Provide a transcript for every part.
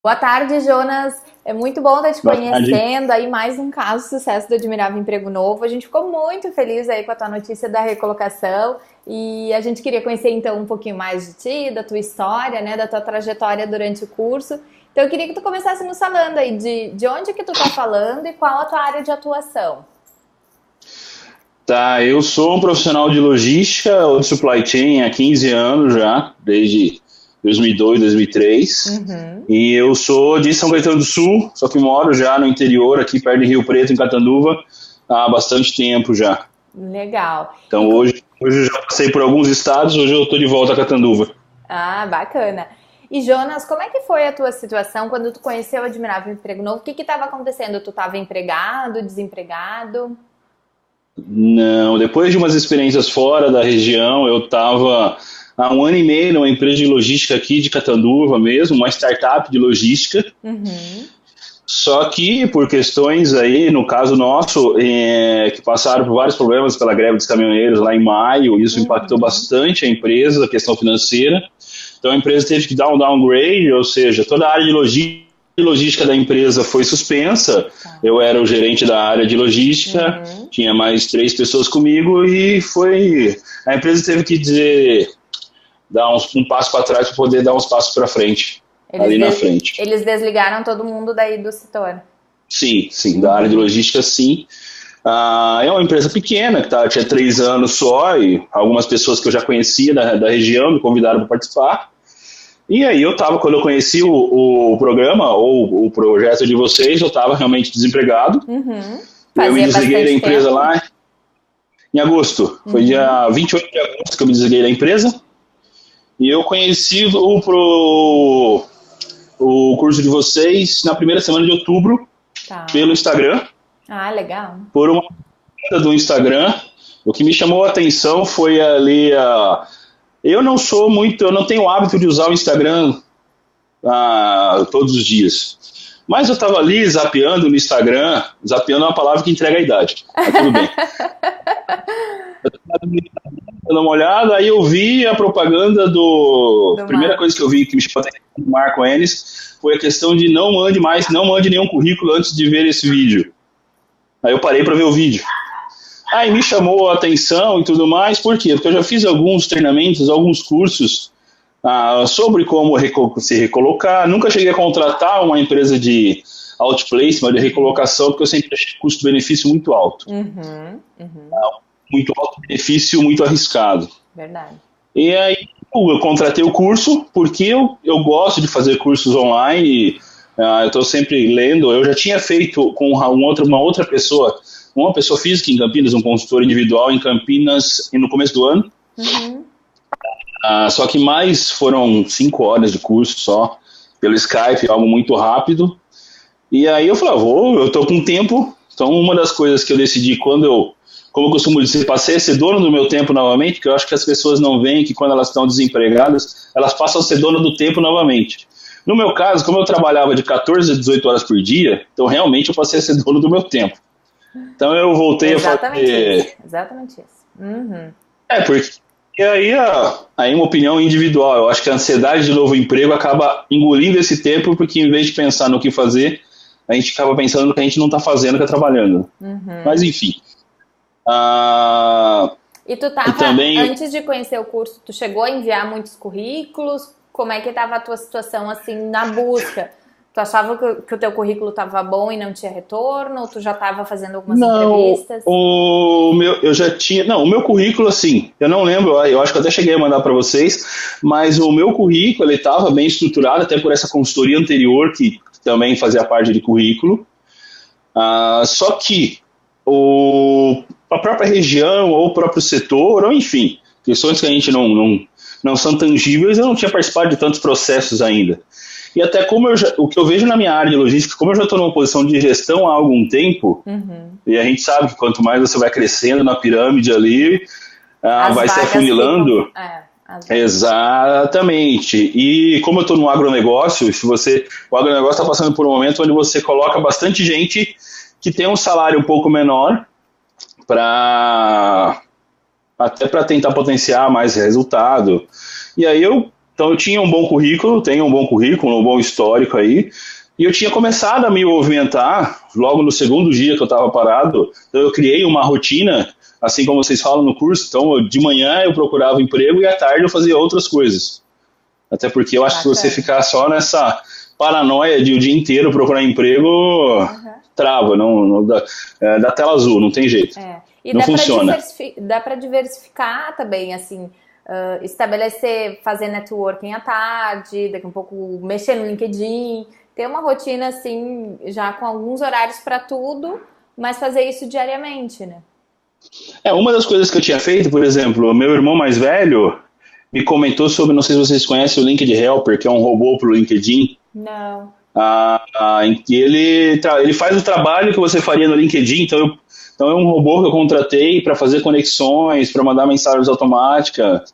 Boa tarde, Jonas. É muito bom estar te Boa tarde. conhecendo. Aí mais um caso de sucesso do Admirável Emprego Novo. A gente ficou muito feliz aí com a tua notícia da recolocação e a gente queria conhecer então um pouquinho mais de ti, da tua história, né, da tua trajetória durante o curso. Então eu queria que tu começasse nos falando aí de onde que tu tá falando e qual a tua área de atuação. Tá, eu sou um profissional de logística ou de supply chain há 15 anos já, desde 2002, 2003. E eu sou de São Caetano do Sul, só que moro já no interior, aqui perto de Rio Preto, em Catanduva, há bastante tempo já. Legal. Então hoje eu já passei por alguns estados, hoje eu estou de volta a Catanduva. Ah, bacana. E Jonas, como é que foi a tua situação quando tu conheceu o Admirável Emprego Novo? O que estava acontecendo? Tu estava empregado, desempregado? Não, depois de umas experiências fora da região, eu estava há um ano e meio numa empresa de logística aqui de Catanduva mesmo, uma startup de logística. Só que por questões aí, no caso nosso, que passaram por vários problemas pela greve dos caminhoneiros lá em maio, isso impactou bastante a empresa, a questão financeira. Então a empresa teve que dar um downgrade, ou seja, toda a área de logística da empresa foi suspensa. Eu era o gerente da área de logística, tinha mais 3 pessoas comigo e a empresa teve que dar um passo para trás para poder dar uns passos para frente, ali na frente. Eles desligaram todo mundo daí do setor? Sim, da área de logística, sim. É uma empresa pequena, que tinha 3 anos só, e algumas pessoas que eu já conhecia da região me convidaram para participar. E aí quando eu conheci o programa, ou o projeto de vocês, eu estava realmente desempregado. Eu me desliguei da empresa lá em agosto. Foi dia 28 de agosto que eu me desliguei da empresa. E eu conheci o curso de vocês na primeira semana de outubro, pelo Instagram. Ah, legal. Por uma conta do Instagram. O que me chamou a atenção foi ali eu não tenho o hábito de usar o Instagram todos os dias. Mas eu estava ali zapeando no Instagram, zapeando é uma palavra que entrega a idade. Mas tudo bem. Eu estava dando uma olhada, aí eu vi a propaganda a primeira coisa que eu vi que me chamou a atenção do Marco Enes foi a questão de não mande nenhum currículo antes de ver esse vídeo. Aí eu parei para ver o vídeo. Aí me chamou a atenção e tudo mais, por quê? Porque eu já fiz alguns treinamentos, alguns cursos sobre como se recolocar. Nunca cheguei a contratar uma empresa de outplacement, de recolocação, porque eu sempre achei custo-benefício muito alto. Muito alto, benefício muito arriscado. Verdade. E aí eu contratei o curso, porque eu gosto de fazer cursos online. Eu estou sempre lendo. Eu já tinha feito com uma outra pessoa, uma pessoa física em Campinas, um consultor individual em Campinas no começo do ano. Só que foram 5 horas de curso só, pelo Skype, algo muito rápido. E aí eu falei, eu estou com tempo. Então uma das coisas que eu decidi como eu costumo dizer, passei a ser dono do meu tempo novamente, porque eu acho que as pessoas não veem que quando elas estão desempregadas, elas passam a ser dono do tempo novamente. No meu caso, como eu trabalhava de 14 a 18 horas por dia, então realmente eu passei a ser dono do meu tempo. Então eu voltei a fazer... Exatamente isso. Porque aí uma opinião individual, eu acho que a ansiedade de novo emprego acaba engolindo esse tempo, porque em vez de pensar no que fazer, a gente acaba pensando no que a gente não está fazendo, que é trabalhando. Mas enfim. E tu antes de conhecer o curso, tu chegou a enviar muitos currículos? Como é que estava a tua situação assim na busca? Tu achava que o teu currículo estava bom e não tinha retorno? Ou tu já estava fazendo algumas entrevistas? O meu currículo, assim, eu não lembro, eu acho que eu até cheguei a mandar para vocês, mas o meu currículo, ele estava bem estruturado, até por essa consultoria anterior, que também fazia parte de currículo. Só que a própria região, ou o próprio setor, ou enfim, questões que a gente não são tangíveis, eu não tinha participado de tantos processos ainda. E até o que eu vejo na minha área de logística, como eu já estou numa posição de gestão há algum tempo, e a gente sabe que quanto mais você vai crescendo na pirâmide ali, vai se afunilando. Exatamente. E como eu estou no agronegócio, o agronegócio está passando por um momento onde você coloca bastante gente que tem um salário um pouco menor até para tentar potenciar mais resultado. E aí eu Então eu tinha um bom currículo, tenho um bom currículo, um bom histórico aí, e eu tinha começado a me movimentar logo no segundo dia que eu estava parado. Então eu criei uma rotina, assim como vocês falam no curso. Então de manhã eu procurava emprego e à tarde eu fazia outras coisas. Até porque eu acho que se você ficar só nessa paranoia de o dia inteiro procurar emprego, trava, não dá tela azul, não tem jeito. E não funciona. Dá para diversificar também, assim, estabelecer, fazer networking à tarde, daqui a um pouco mexer no LinkedIn, ter uma rotina assim, já com alguns horários para tudo, mas fazer isso diariamente, né? Uma das coisas que eu tinha feito, por exemplo, o meu irmão mais velho me comentou sobre, não sei se vocês conhecem o LinkedIn Helper, que é um robô pro LinkedIn. Não. Em que ele faz o trabalho que você faria no LinkedIn, então é um robô que eu contratei para fazer conexões, para mandar mensagens automáticas,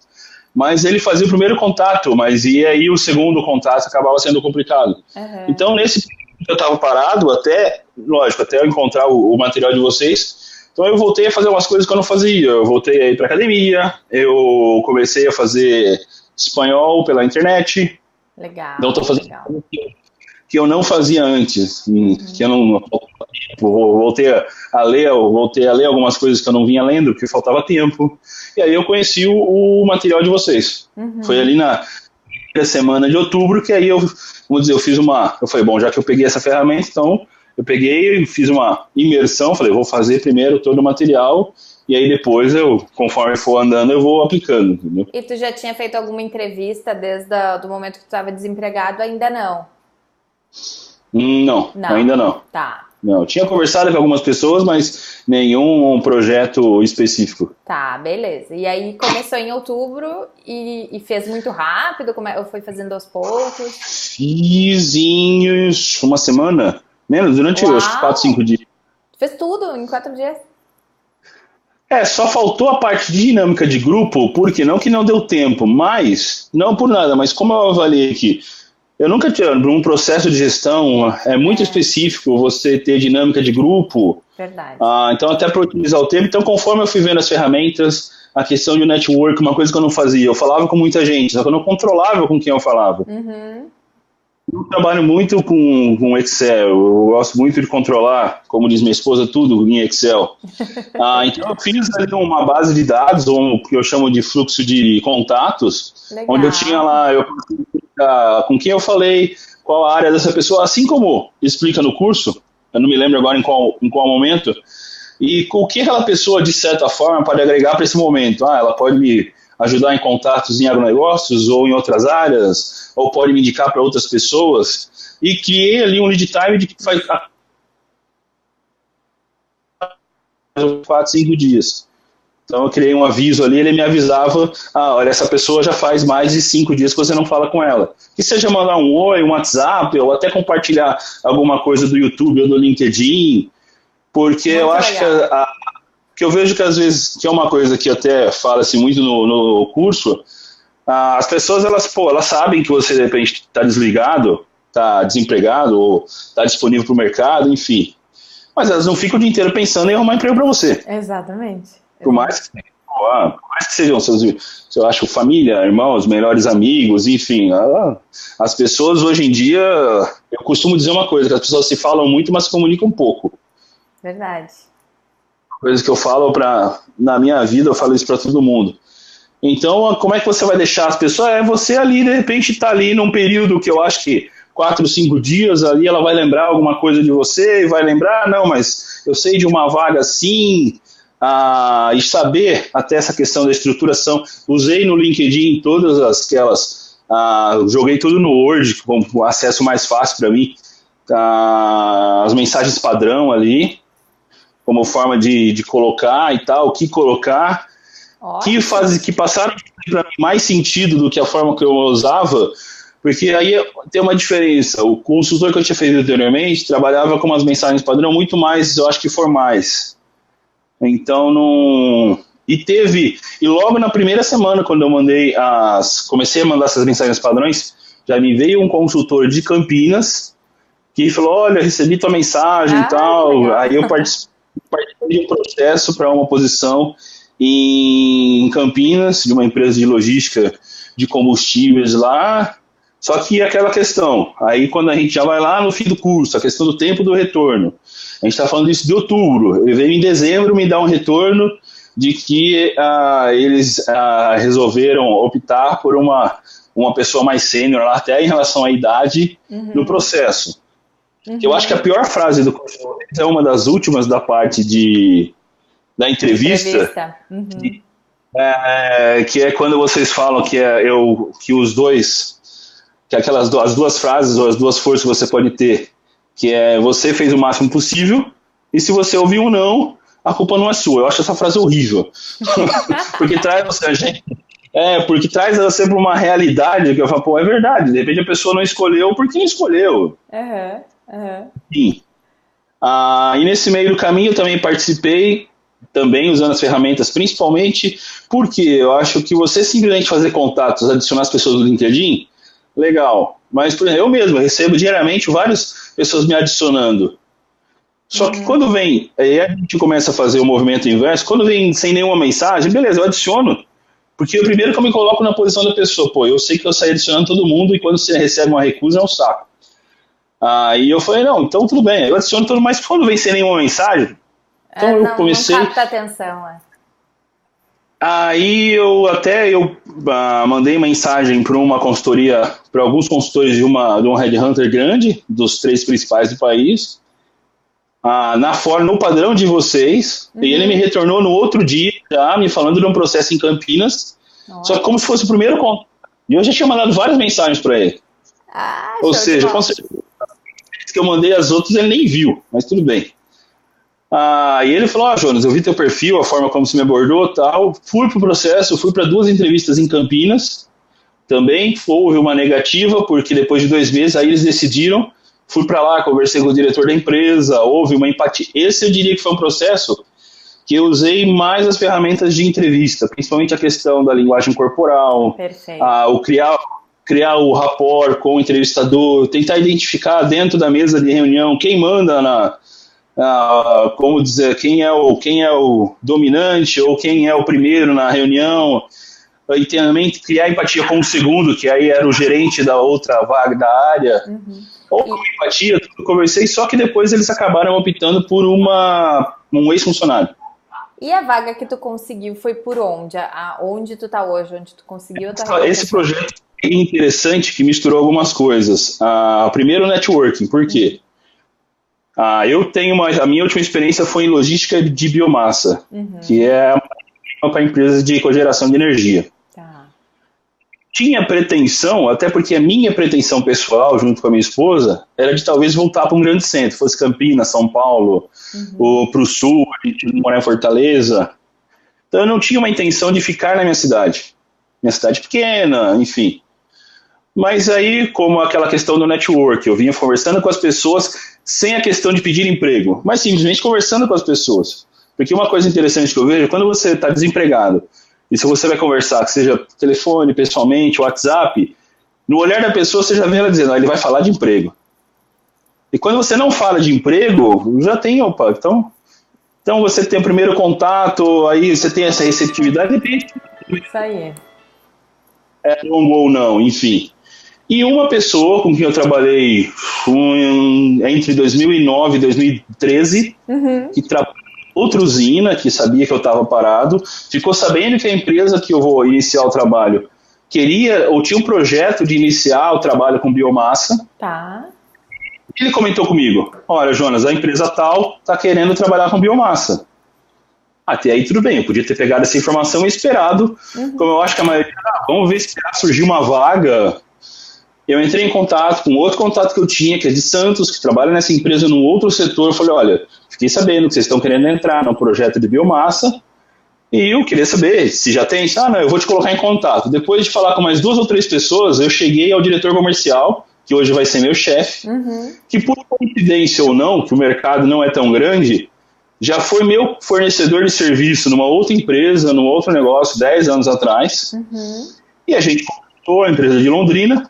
mas ele fazia o primeiro contato, e aí o segundo contato acabava sendo complicado. Então nesse período que eu estava parado, até eu encontrar o material de vocês, então eu voltei a fazer umas coisas que eu não fazia. Eu voltei a ir para academia, eu comecei a fazer espanhol pela internet. Legal. Então estou fazendo que eu não fazia antes, que eu não voltei a ler algumas coisas que eu não vinha lendo, porque faltava tempo. E aí eu conheci o material de vocês. Foi ali na primeira semana de outubro que aí eu falei, bom, já que eu peguei essa ferramenta, então eu peguei, fiz uma imersão, falei, vou fazer primeiro todo o material e aí depois conforme for andando, eu vou aplicando, entendeu? E tu já tinha feito alguma entrevista desde o momento que tu estava desempregado? Ainda não? Não, ainda não. Tá. Não, tinha conversado com algumas pessoas, mas nenhum projeto específico. Tá, beleza. E aí começou em outubro e fez muito rápido? Ou foi fazendo aos poucos? Fiz em uma semana, menos, durante os 4, 5 dias. Fez tudo em 4 dias? Só faltou a parte de dinâmica de grupo, porque não que não deu tempo, mas, não por nada, mas como eu avaliei aqui, eu nunca tinha, um processo de gestão, é muito específico você ter dinâmica de grupo. Verdade. Então, até para otimizar o tempo, então conforme eu fui vendo as ferramentas, a questão de network, uma coisa que eu não fazia, eu falava com muita gente, só que eu não controlava com quem eu falava. Eu trabalho muito com Excel, eu gosto muito de controlar, como diz minha esposa, tudo em Excel. Então eu fiz ali uma base de dados, ou o que eu chamo de fluxo de contatos, Legal. Onde eu tinha lá, com quem eu falei, qual a área dessa pessoa, assim como explica no curso, eu não me lembro agora em qual momento, e com o que aquela pessoa, de certa forma, pode agregar para esse momento. Ela pode me ajudar em contatos em agronegócios ou em outras áreas, ou pode me indicar para outras pessoas, e criei ali um lead time de que faz 4, 5 dias. Então eu criei um aviso ali, ele me avisava, olha, essa pessoa já faz mais de 5 dias que você não fala com ela. Que seja mandar um oi, um WhatsApp, ou até compartilhar alguma coisa do YouTube ou do LinkedIn, porque muito eu acho que eu vejo que às vezes, que é uma coisa que até fala-se muito no curso, as pessoas, elas sabem que você de repente está desligado, está desempregado, ou está disponível para o mercado, enfim. Mas elas não ficam o dia inteiro pensando em arrumar emprego para você. Exatamente. Por mais que sejam eu acho, família, irmãos, melhores amigos, enfim. As pessoas hoje em dia, eu costumo dizer uma coisa, que as pessoas se falam muito, mas se comunicam pouco. Verdade. Coisa que eu falo na minha vida, eu falo isso para todo mundo. Então, como é que você vai deixar as pessoas? Você ali, de repente, está ali num período que eu acho que 4, 5 dias ali, ela vai lembrar alguma coisa de você e vai lembrar, não, mas eu sei de uma vaga assim, e saber até essa questão da estruturação. Usei no LinkedIn todas aquelas, joguei tudo no Word, com acesso mais fácil para mim, as mensagens padrão ali, como forma de colocar e tal, o que colocar, que passaram para mim mais sentido do que a forma que eu usava, porque aí tem uma diferença. O consultor que eu tinha feito anteriormente trabalhava com umas mensagens padrão muito mais, eu acho que formais. Então, não... E logo na primeira semana, quando eu comecei a mandar essas mensagens padrões, já me veio um consultor de Campinas, que falou, olha, recebi tua mensagem e tal. Legal. Aí eu participei de um processo para uma posição em Campinas, de uma empresa de logística de combustíveis lá. Só que aquela questão, aí quando a gente já vai lá no fim do curso, a questão do tempo do retorno, a gente está falando isso de outubro, ele veio em dezembro me dar um retorno de que eles resolveram optar por uma pessoa mais sênior lá, até em relação à idade no processo. Eu acho que a pior frase do curso é uma das últimas da parte da entrevista. Que é quando vocês falam que os dois, que as duas frases ou as duas forças que você pode ter, que é você fez o máximo possível, e se você ouvir um não, a culpa não é sua. Eu acho essa frase horrível. Porque traz você para uma realidade que eu falo, pô, é verdade, de repente a pessoa não escolheu porque não escolheu. Sim. E nesse meio do caminho eu também participei, também usando as ferramentas, principalmente porque eu acho que você simplesmente fazer contatos, adicionar as pessoas no LinkedIn, legal. Mas, por exemplo, eu mesmo recebo diariamente várias pessoas me adicionando. Só que quando vem, aí a gente começa a fazer o movimento inverso, quando vem sem nenhuma mensagem, beleza, eu adiciono. Porque o primeiro que eu me coloco na posição da pessoa, pô, eu sei que eu saio adicionando todo mundo e quando você recebe uma recusa é um saco. Aí eu falei, não, então tudo bem, eu adiciono tudo, mas quando vem sem nenhuma mensagem, então eu comecei... Não capta atenção, Aí eu mandei mensagem para uma consultoria, para alguns consultores de um headhunter grande, dos 3 principais do país, no padrão de vocês, e ele me retornou no outro dia, já me falando de um processo em Campinas, só que como se fosse o primeiro contato. E eu já tinha mandado várias mensagens para ele. Ou seja, com certeza, que eu mandei as outras ele nem viu, mas tudo bem. E ele falou, Jonas, eu vi teu perfil, a forma como você me abordou, tal. Fui pro processo, fui para 2 entrevistas em Campinas, também houve uma negativa, porque depois de 2 meses aí eles decidiram, fui para lá, conversei com o diretor da empresa, houve uma empatia. Esse eu diria que foi um processo que eu usei mais as ferramentas de entrevista, principalmente a questão da linguagem corporal, o criar o rapport com o entrevistador, tentar identificar dentro da mesa de reunião quem manda como dizer, quem é o dominante ou quem é o primeiro na reunião, e também criar empatia com o segundo, que aí era o gerente da outra vaga da área, ou com empatia, tudo conversei, só que depois eles acabaram optando por um ex-funcionário. E a vaga que tu conseguiu foi por onde? Onde tu tá hoje? Onde tu conseguiu? Esse projeto é interessante, que misturou algumas coisas. Primeiro, networking. Por quê? Eu tenho a minha última experiência foi em logística de biomassa, que é para empresas de cogeração de energia. Tinha pretensão, até porque a minha pretensão pessoal, junto com a minha esposa, era de talvez voltar para um grande centro, fosse Campinas, São Paulo, ou para o sul, a gente morar em Fortaleza. Então eu não tinha uma intenção de ficar na minha cidade. Minha cidade pequena, enfim. Mas aí, como aquela questão do network, eu vinha conversando com as pessoas sem a questão de pedir emprego, mas simplesmente conversando com as pessoas. Porque uma coisa interessante que eu vejo, quando você está desempregado, e se você vai conversar, que seja telefone, pessoalmente, WhatsApp, no olhar da pessoa você já vê ela dizendo, ele vai falar de emprego. E quando você não fala de emprego, já tem, então você tem o primeiro contato, aí você tem essa receptividade, depende. Isso aí. É longo ou não, enfim. E uma pessoa com quem eu trabalhei entre 2009 e 2013, que trabalhou em outra usina, que sabia que eu estava parado, ficou sabendo que a empresa que eu vou iniciar o trabalho queria, ou tinha um projeto de iniciar o trabalho com biomassa. Ele comentou comigo, olha, Jonas, a empresa tal está querendo trabalhar com biomassa. Até aí tudo bem, eu podia ter pegado essa informação e esperado, como eu acho que a maioria, vamos ver se surgir uma vaga. Eu entrei em contato com outro contato que eu tinha, que é de Santos, que trabalha nessa empresa num outro setor. Eu falei, olha, fiquei sabendo que vocês estão querendo entrar num projeto de biomassa e eu queria saber se já tem. Não, eu vou te colocar em contato. Depois de falar com mais 2 ou 3 pessoas, eu cheguei ao diretor comercial, que hoje vai ser meu chefe, que por coincidência ou não, que o mercado não é tão grande, já foi meu fornecedor de serviço numa outra empresa, num outro negócio, 10 anos atrás. E a gente contou a empresa de Londrina,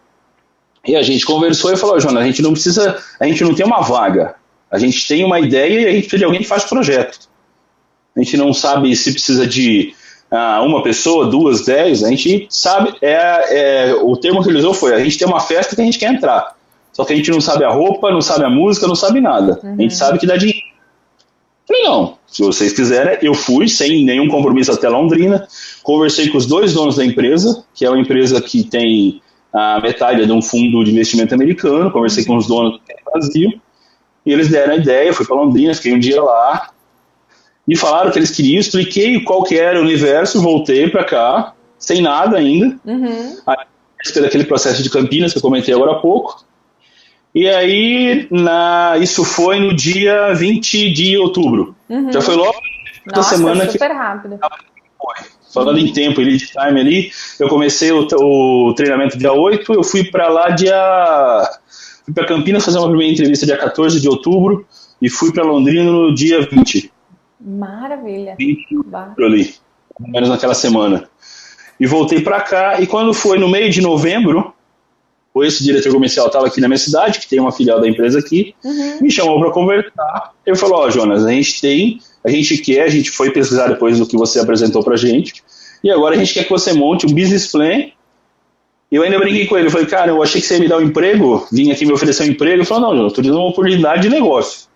e a gente conversou e falou, Jonas, a gente não tem uma vaga, a gente tem uma ideia e a gente precisa de alguém que faz projeto. a gente não sabe se precisa de uma pessoa, 2, 10, a gente sabe, o termo que ele usou foi, a gente tem uma festa que a gente quer entrar, só que a gente não sabe a roupa, não sabe a música, não sabe nada, a gente sabe que dá dinheiro. Falei, não, se vocês quiserem, eu fui sem nenhum compromisso até Londrina, conversei com os 2 donos da empresa, que é uma empresa que tem a metade de um fundo de investimento americano, conversei com os donos do Brasil, e eles deram a ideia, fui para Londrina, fiquei um dia lá, me falaram que eles queriam, expliquei qual que era o universo, voltei para cá, sem nada ainda, aí, daquele processo de Campinas que eu comentei agora há pouco, e aí isso foi no dia 20 de outubro, já foi logo na semana super rápido. Falando em tempo, lead time ali, eu comecei o treinamento dia 8, eu fui para lá fui para Campinas fazer uma primeira entrevista dia 14 de outubro e fui para Londrina no dia 20. Maravilha. 20 ali, mais ou menos naquela semana. E voltei para cá, e quando foi no meio de novembro, esse diretor comercial estava aqui na minha cidade, que tem uma filial da empresa aqui, me chamou para conversar. Ele falou, Jonas, a gente foi pesquisar depois do que você apresentou pra gente, e agora a gente quer que você monte um business plan. Eu ainda brinquei com ele, eu falei, cara, eu achei que você ia me dar um emprego, vim aqui me oferecer um emprego. Ele falou, não, Jonas, estou te dando uma oportunidade de negócio.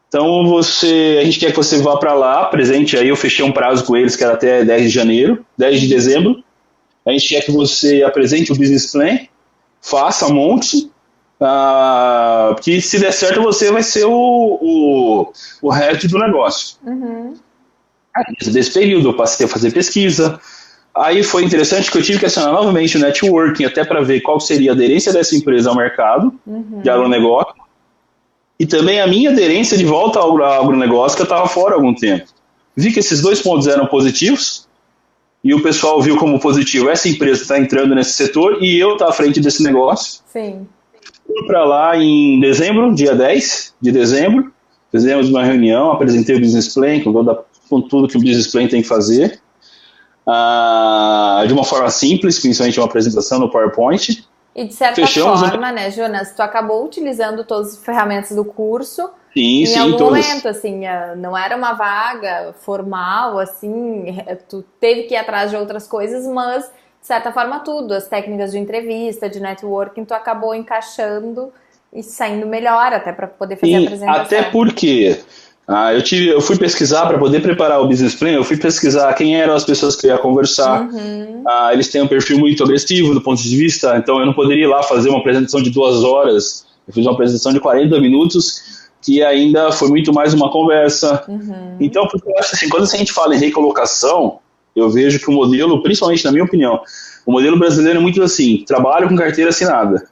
Então a gente quer que você vá para lá, apresente, aí eu fechei um prazo com eles, que era até 10 de dezembro, a gente quer que você apresente o business plan, faça, monte, que se der certo você vai ser o head do negócio. Desse período eu passei a fazer pesquisa, aí foi interessante que eu tive que acionar novamente o networking até para ver qual seria a aderência dessa empresa ao mercado de agronegócio e também a minha aderência de volta ao agronegócio, que eu estava fora há algum tempo. Vi que esses 2 pontos eram positivos e o pessoal viu como positivo, essa empresa está entrando nesse setor e eu estou à frente desse negócio. Sim. Fui para lá em dezembro, dia 10 de dezembro, fizemos uma reunião, apresentei o business plan com tudo que o business plan tem que fazer, de uma forma simples, principalmente uma apresentação no PowerPoint. E de certa forma, né, Jonas, tu acabou utilizando todas as ferramentas do curso. Em algum momento, assim, não era uma vaga formal, assim, tu teve que ir atrás de outras coisas, mas, de certa forma, tudo, as técnicas de entrevista, de networking, tu acabou encaixando e saindo melhor, até para poder fazer a apresentação. Até porque eu fui pesquisar para poder preparar o business plan, eu fui pesquisar quem eram as pessoas que eu ia conversar, eles têm um perfil muito agressivo do ponto de vista, então eu não poderia ir lá fazer uma apresentação de 2 horas, eu fiz uma apresentação de 40 minutos, que ainda foi muito mais uma conversa. Então, porque eu acho assim, quando a gente fala em recolocação, eu vejo que o modelo, principalmente na minha opinião, o modelo brasileiro é muito assim, trabalho com carteira assinada.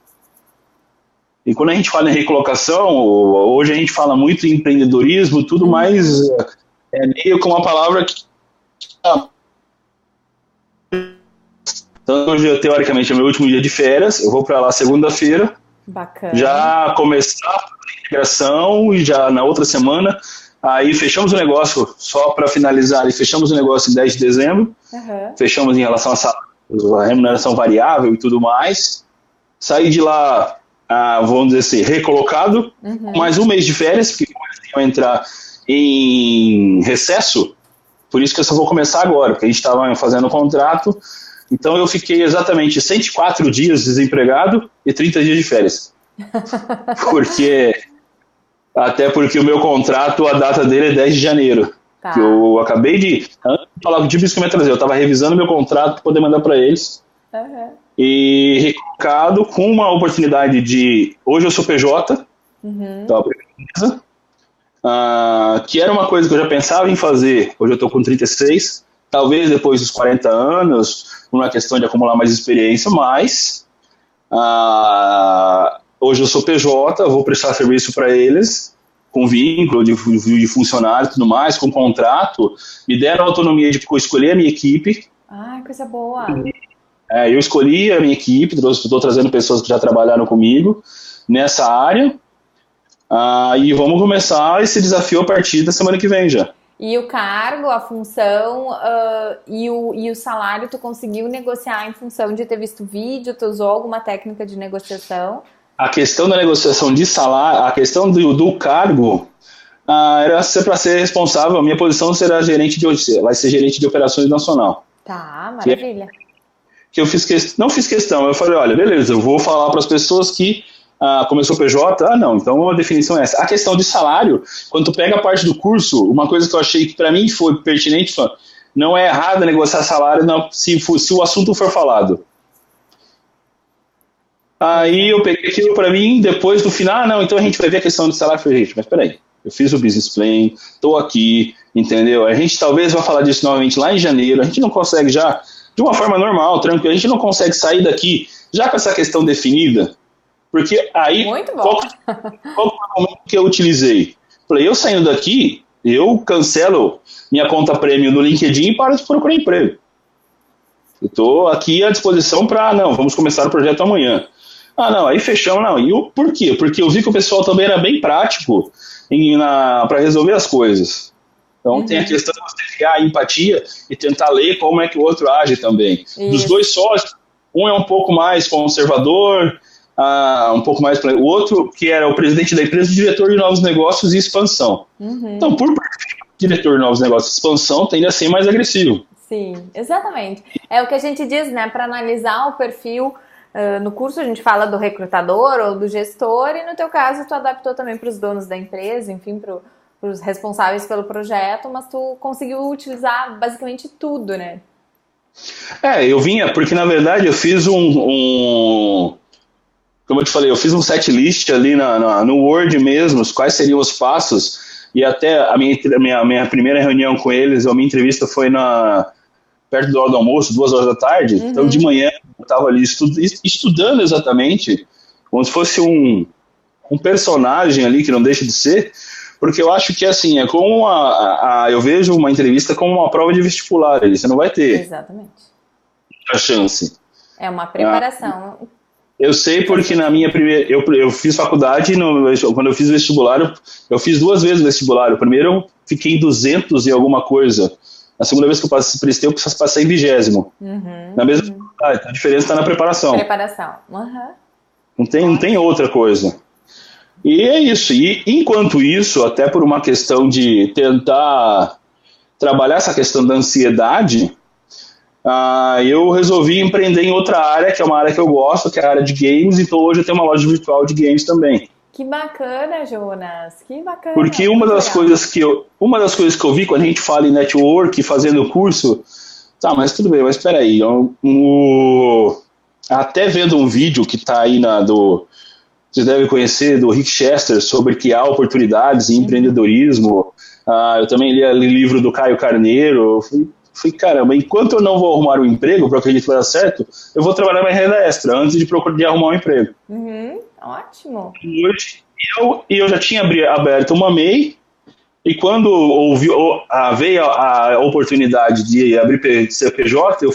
E quando a gente fala em recolocação, hoje a gente fala muito em empreendedorismo, tudo mais meio com uma palavra que... Então, hoje, teoricamente, é meu último dia de férias, eu vou para lá segunda-feira, já começar a integração e já na outra semana, aí fechamos o negócio, só para finalizar, fechamos o negócio em 10 de dezembro, fechamos em relação a remuneração variável e tudo mais, saí de lá, vamos dizer assim, recolocado, mais um mês de férias, porque eles iam entrar em recesso, por isso que eu só vou começar agora, porque a gente estava fazendo o contrato, então eu fiquei exatamente 104 dias desempregado e 30 dias de férias. Até porque o meu contrato, a data dele é 10 de janeiro. Que eu acabei de... Antes de falar contigo, isso que eu ia trazer. Eu estava revisando meu contrato para poder mandar para eles. E recolocado com uma oportunidade de... Hoje eu sou PJ, que era uma coisa que eu já pensava em fazer. Hoje eu estou com 36. Talvez depois dos 40 anos, uma questão de acumular mais experiência, mas hoje eu sou PJ, vou prestar serviço para eles, com vínculo de funcionário e tudo mais, com contrato, me deram autonomia de escolher a minha equipe. Coisa boa. Eu escolhi a minha equipe, estou trazendo pessoas que já trabalharam comigo nessa área, e vamos começar esse desafio a partir da semana que vem já. E o cargo, a função e o salário, tu conseguiu negociar em função de ter visto vídeo, tu usou alguma técnica de negociação? A questão da negociação de salário, a questão do cargo, era para ser responsável, a minha posição será vai ser gerente de operações nacional. Tá, maravilha. Que eu não fiz questão, eu falei, olha, beleza, eu vou falar para as pessoas que começou PJ, não, então a definição é essa. A questão de salário, quando tu pega a parte do curso, uma coisa que eu achei que para mim foi pertinente, não é errado negociar salário se o assunto for falado. Aí eu peguei aquilo para mim, depois do final, não, então a gente vai ver a questão de salário. Eu falei, gente, mas peraí, eu fiz o business plan, tô aqui, entendeu? A gente talvez vá falar disso novamente lá em janeiro, a gente não consegue já, de uma forma normal, tranquila, a gente não consegue sair daqui já com essa questão definida, porque aí, qual foi o momento que eu utilizei? Falei, eu saindo daqui, eu cancelo minha conta prêmio no LinkedIn e paro de procurar emprego. Eu estou aqui à disposição para, não, vamos começar o projeto amanhã. Não, aí fechamos, não. E por quê? Porque eu vi que o pessoal também era bem prático para resolver as coisas. Então tem a questão de você criar a empatia e tentar ler como é que o outro age também. Isso. Dos dois sócios, um é um pouco mais conservador, um pouco mais para o outro, que era o presidente da empresa, o diretor de novos negócios e expansão. Então, por diretor de novos negócios e expansão, tende a ser mais agressivo. Sim, exatamente. É o que a gente diz, né? Para analisar o perfil, no curso a gente fala do recrutador ou do gestor, e no teu caso tu adaptou também para os donos da empresa, enfim, para os responsáveis pelo projeto, mas tu conseguiu utilizar basicamente tudo, né? Eu vinha, porque na verdade eu fiz como eu te falei, eu fiz um set list ali no Word mesmo, quais seriam os passos, e até a minha primeira reunião com eles, a minha entrevista foi perto da hora do almoço, 2 horas da tarde, então de manhã eu estava ali estudando exatamente, como se fosse um personagem ali, que não deixa de ser, porque eu acho que assim, é como eu vejo uma entrevista como uma prova de vestibular, ali, você não vai ter exatamente a chance. É uma preparação. Eu sei porque na minha primeira, eu fiz faculdade, quando eu fiz vestibular, eu fiz 2 vezes o vestibular. O primeiro eu fiquei em 200 e alguma coisa. A segunda vez que eu prestei, eu passei em 20º. Na mesma faculdade. A diferença está na preparação. Não tem outra coisa. E é isso. E enquanto isso, até por uma questão de tentar trabalhar essa questão da ansiedade, eu resolvi empreender em outra área, que é uma área que eu gosto, que é a área de games, então hoje eu tenho uma loja virtual de games também. Que bacana, Jonas, que bacana. Porque uma das coisas que eu vi quando a gente fala em network, fazendo curso, tá, mas tudo bem, mas espera aí, até vendo um vídeo que tá aí vocês devem conhecer, do Rick Chester, sobre criar oportunidades em empreendedorismo, eu também li livro do Caio Carneiro, falei, caramba, enquanto eu não vou arrumar um emprego, para que a gente vai dar certo, eu vou trabalhar minha renda extra, antes de arrumar um emprego. Ótimo. E eu já tinha aberto uma MEI, e quando veio a oportunidade de abrir CPJ, eu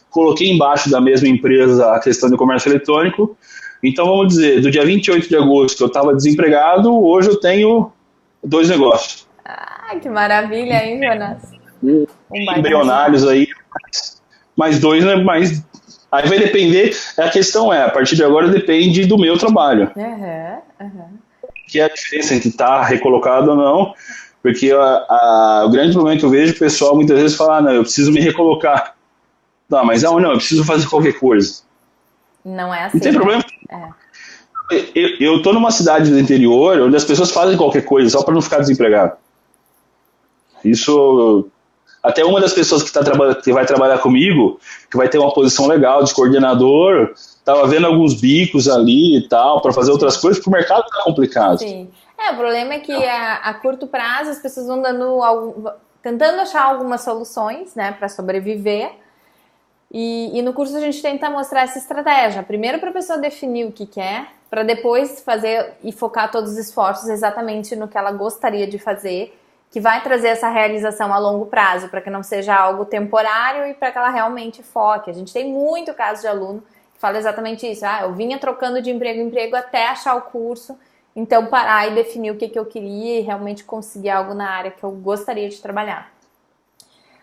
coloquei embaixo da mesma empresa a questão do comércio eletrônico. Então, vamos dizer, do dia 28 de agosto eu estava desempregado, hoje eu tenho 2 negócios. Que maravilha, hein, Jonas? Embrionários aí, mais 2, né? Aí vai depender, a questão a partir de agora depende do meu trabalho. Que é a diferença entre estar recolocado ou não, porque o grande problema que eu vejo, o pessoal muitas vezes fala, não, eu preciso me recolocar. Não, mas não, eu preciso fazer qualquer coisa. Não é assim. Não tem problema. Eu estou numa cidade do interior, onde as pessoas fazem qualquer coisa, só para não ficar desempregado. Isso... Até uma das pessoas que vai trabalhar comigo, que vai ter uma posição legal de coordenador, estava vendo alguns bicos ali e tal, para fazer outras coisas, porque o mercado está complicado. Sim. O problema é que a curto prazo as pessoas vão tentando achar algumas soluções, né, para sobreviver. E no curso a gente tenta mostrar essa estratégia. Primeiro para a pessoa definir o que quer, para depois fazer e focar todos os esforços exatamente no que ela gostaria de fazer, que vai trazer essa realização a longo prazo, para que não seja algo temporário e para que ela realmente foque. A gente tem muito caso de aluno que fala exatamente isso. Eu vinha trocando de emprego em emprego até achar o curso, então parar e definir o que eu queria e realmente conseguir algo na área que eu gostaria de trabalhar.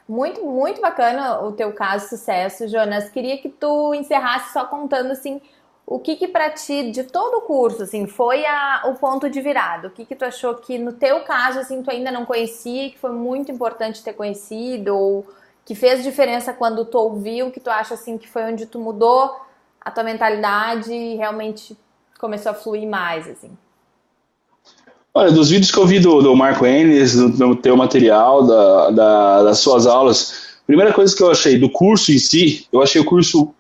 Muito, muito bacana o teu caso de sucesso, Jonas. Queria que tu encerrasse só contando assim, o que para ti, de todo o curso, assim, foi o ponto de virada? O que tu achou que, no teu caso, assim, tu ainda não conhecia, que foi muito importante ter conhecido, ou que fez diferença quando tu ouviu, que tu acha, assim, que foi onde tu mudou a tua mentalidade e realmente começou a fluir mais, assim? Olha, dos vídeos que eu vi do Marco Enes, do teu material, das suas aulas, a primeira coisa que eu achei do curso em si, eu achei o curso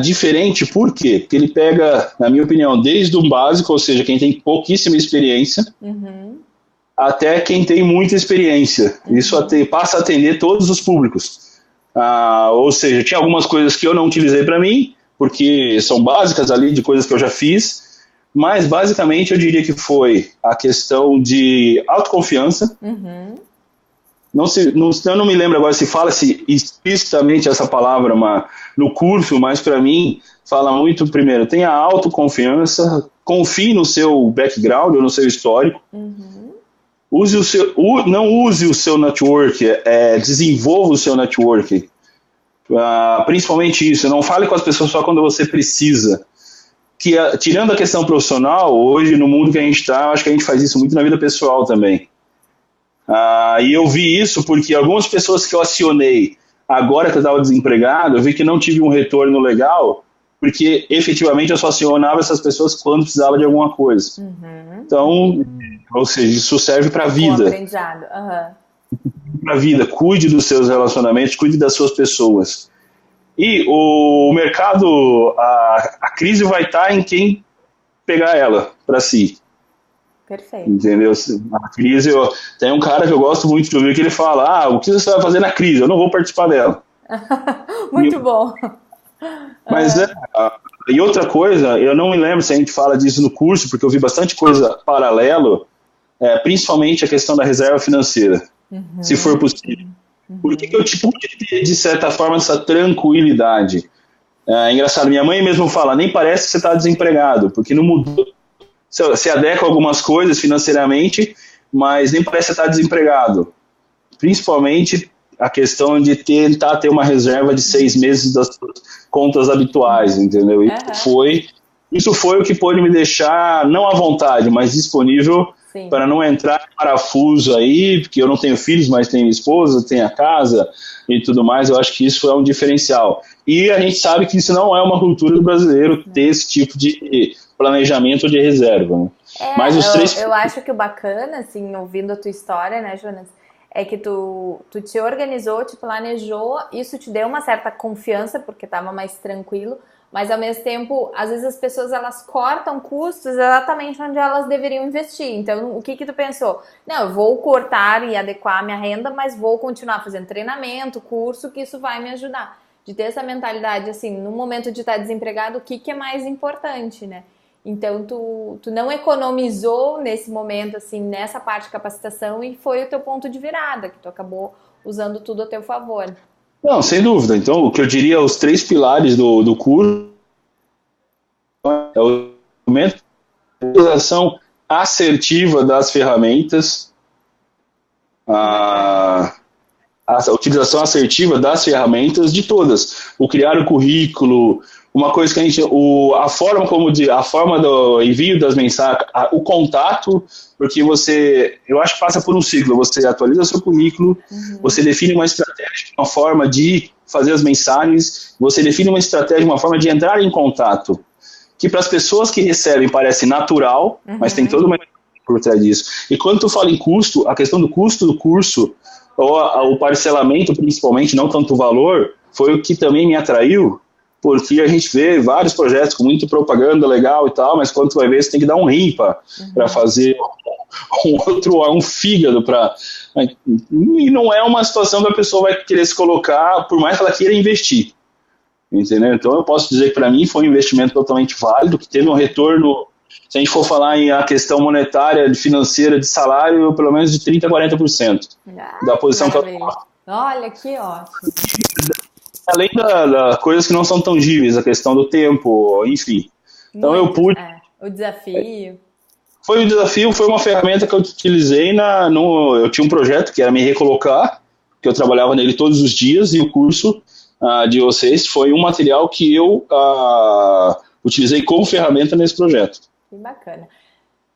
diferente, por quê? Porque ele pega, na minha opinião, desde o básico, ou seja, quem tem pouquíssima experiência, até quem tem muita experiência. Isso passa a atender todos os públicos. Ou seja, tinha algumas coisas que eu não utilizei para mim, porque são básicas ali de coisas que eu já fiz, mas basicamente eu diria que foi a questão de autoconfiança. Eu não me lembro agora se fala-se explicitamente essa palavra no curso, mas para mim fala muito, primeiro, tenha autoconfiança, confie no seu background ou no seu histórico, não use o seu network, desenvolva o seu network, principalmente isso, não fale com as pessoas só quando você precisa. Tirando a questão profissional, hoje no mundo que a gente está, acho que a gente faz isso muito na vida pessoal também. E eu vi isso porque algumas pessoas que eu acionei agora que eu estava desempregado, eu vi que não tive um retorno legal, porque efetivamente eu só acionava essas pessoas quando precisava de alguma coisa. Então, ou seja, isso serve para a vida. Aprendizado. Para a vida, cuide dos seus relacionamentos, cuide das suas pessoas. E o mercado, a crise vai estar em quem pegar ela para si. Perfeito. Entendeu? A crise, tem um cara que eu gosto muito de ouvir que ele fala, o que você vai fazer na crise? Eu não vou participar dela. Muito bom. Mas e outra coisa, eu não me lembro se a gente fala disso no curso, porque eu vi bastante coisa paralelo, principalmente a questão da reserva financeira, se for possível. Por que eu pude ter, de certa forma, essa tranquilidade? É engraçado, minha mãe mesmo fala, nem parece que você está desempregado, porque não mudou. Se adequa a algumas coisas financeiramente, mas nem parece que você está desempregado. Principalmente a questão de tentar ter uma reserva de 6 meses das contas habituais, entendeu? Isso foi o que pôde me deixar, não à vontade, mas disponível para não entrar em parafuso aí, porque eu não tenho filhos, mas tenho esposa, tenho a casa e tudo mais. Eu acho que isso é um diferencial. E a gente sabe que isso não é uma cultura do brasileiro ter esse tipo de planejamento de reserva. Né? Mas eu acho que o bacana, assim, ouvindo a tua história, né, Jonas, é que tu te organizou, te planejou, isso te deu uma certa confiança, porque estava mais tranquilo, mas ao mesmo tempo, às vezes as pessoas elas cortam custos exatamente onde elas deveriam investir. Então, o que tu pensou? Não, eu vou cortar e adequar a minha renda, mas vou continuar fazendo treinamento, curso, que isso vai me ajudar. De ter essa mentalidade, assim, no momento de estar desempregado, o que é mais importante, né? Então, tu não economizou nesse momento, assim, nessa parte de capacitação e foi o teu ponto de virada, que tu acabou usando tudo a teu favor. Não, sem dúvida. Então, o que eu diria, os 3 pilares do curso é o momento de utilização assertiva das ferramentas, a utilização assertiva das ferramentas de todas, o criar o currículo, uma coisa que a forma do envio das mensagens, o contato, porque eu acho que passa por um ciclo, você atualiza seu currículo, você define uma estratégia, uma forma de fazer as mensagens, você define uma estratégia, uma forma de entrar em contato, que para as pessoas que recebem parece natural, mas tem toda uma por trás disso. E quando tu fala em custo, a questão do custo do curso, ou o parcelamento principalmente, não tanto o valor, foi o que também me atraiu, porque a gente vê vários projetos com muita propaganda legal e tal, mas quando tu vai ver, você tem que dar um rim para fazer um fígado e não é uma situação que a pessoa vai querer se colocar, por mais que ela queira investir, entendeu? Então eu posso dizer que para mim foi um investimento totalmente válido, que teve um retorno, se a gente for falar em a questão monetária, financeira, de salário, pelo menos de 30% a 40% da posição que eu tenho. Olha, que ótimo. Além das coisas que não são tangíveis, a questão do tempo, enfim. Então eu pude... o desafio. Foi um desafio, foi uma ferramenta que eu utilizei eu tinha um projeto que era me recolocar, que eu trabalhava nele todos os dias, e o curso de vocês foi um material que eu utilizei como ferramenta nesse projeto. Que bacana.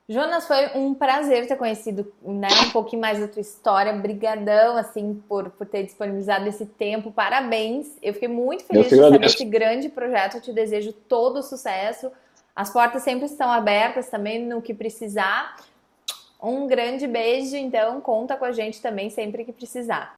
Jonas, foi um prazer ter conhecido, né, um pouquinho mais da tua história. Brigadão, assim, por ter disponibilizado esse tempo. Parabéns. Eu fiquei muito feliz de saber esse grande projeto. Eu te desejo todo o sucesso. As portas sempre estão abertas também no que precisar. Um grande beijo, então conta com a gente também sempre que precisar.